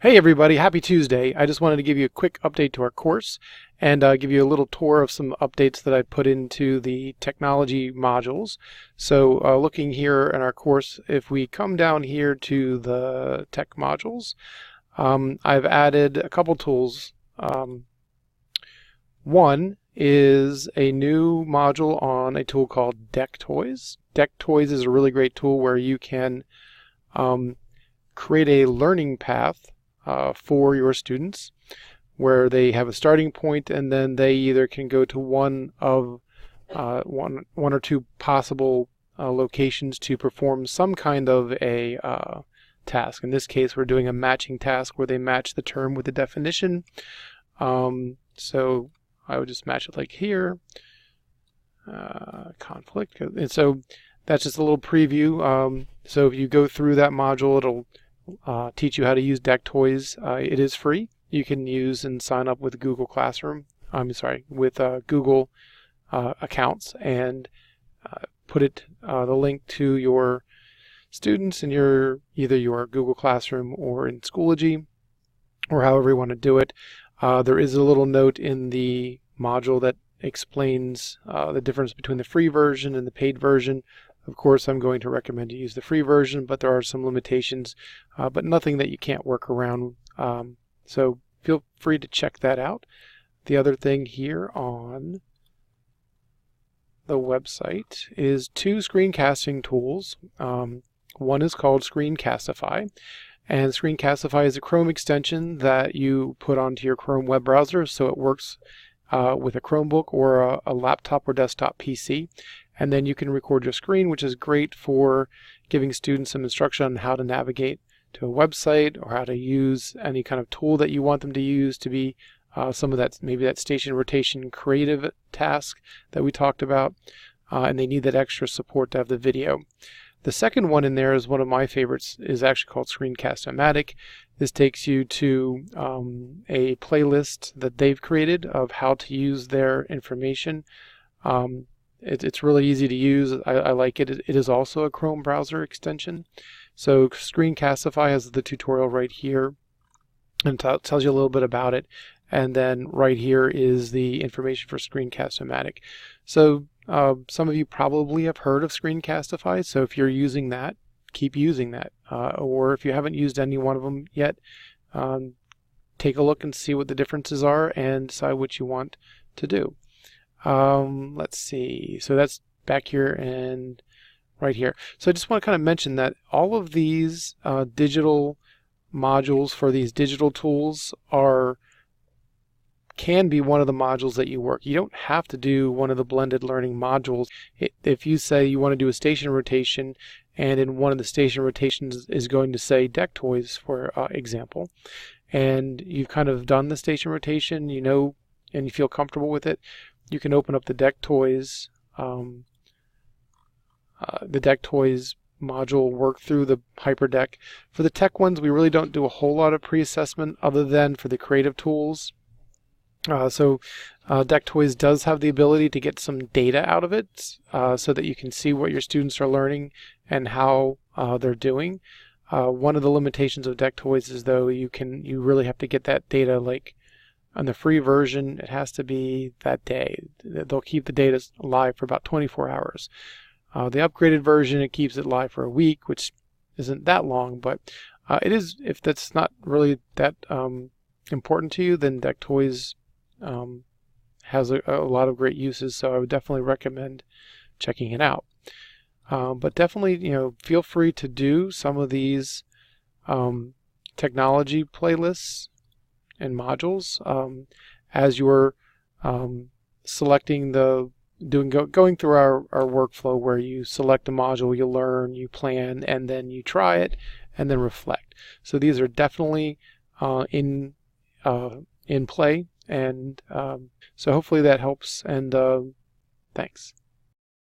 Hey everybody, happy Tuesday. I just wanted to give you a quick update to our course and give you a little tour of some updates that I put into the technology modules. So looking here in our course, if we come down here to the tech modules, I've added a couple tools. One is a new module on a tool called Deck Toys. Deck Toys is a really great tool where you can create a learning path for your students, where they have a starting point and then they either can go to one of one or two possible locations to perform some kind of a task. In this case, we're doing a matching task where they match the term with the definition. So I would just match it like here, conflict, and so that's just a little preview. So if you go through that module, it'll teach you how to use Deck Toys. It is free. You can use and sign up with Google Classroom. With Google accounts, and put the link to your students in either your Google Classroom or in Schoology, or however you want to do it. There is a little note in the module that explains the difference between the free version and the paid version. Of course, I'm going to recommend you use the free version, but there are some limitations, but nothing that you can't work around. So feel free to check that out. The other thing here on the website is two screencasting tools. One is called Screencastify, and Screencastify is a Chrome extension that you put onto your Chrome web browser, so it works with a Chromebook or a laptop or desktop PC. And then you can record your screen, which is great for giving students some instruction on how to navigate to a website or how to use any kind of tool that you want them to use to be some of that, maybe that station rotation creative task that we talked about. And they need that extra support to have the video. The second one in there is one of my favorites, is actually called Screencast-O-Matic. This takes you to a playlist that they've created of how to use their information. It's really easy to use. I like it. It is also a Chrome browser extension. So Screencastify has the tutorial right here, and tells you a little bit about it. And then right here is the information for Screencast-O-Matic. So some of you probably have heard of Screencastify. So if you're using that, keep using that. Or if you haven't used any one of them yet, take a look and see what the differences are and decide what you want to do. Let's see. So that's back here and right here. So I just want to kind of mention that all of these digital modules for these digital tools can be one of the modules that you work. You don't have to do one of the blended learning modules. If you say you want to do a station rotation, and in one of the station rotations is going to say Deck Toys, for example, and you've kind of done the station rotation, you know, and you feel comfortable with it, you can open up the Deck Toys module, work through the hyperdeck. For the tech ones, we really don't do a whole lot of pre-assessment other than for the creative tools. So Deck Toys does have the ability to get some data out of it, so that you can see what your students are learning and how they're doing. One of the limitations of Deck Toys is, though, you really have to get that data, like on the free version, it has to be that day. They'll keep the data live for about 24 hours. The upgraded version, it keeps it live for a week, which isn't that long, but it is. If that's not really that important to you, then Deck Toys has a lot of great uses, so I would definitely recommend checking it out. But definitely, feel free to do some of these technology playlists and modules as you're selecting going through our workflow, where you select a module, you learn, you plan, and then you try it and then reflect. So these are definitely in play, and so hopefully that helps, and thanks.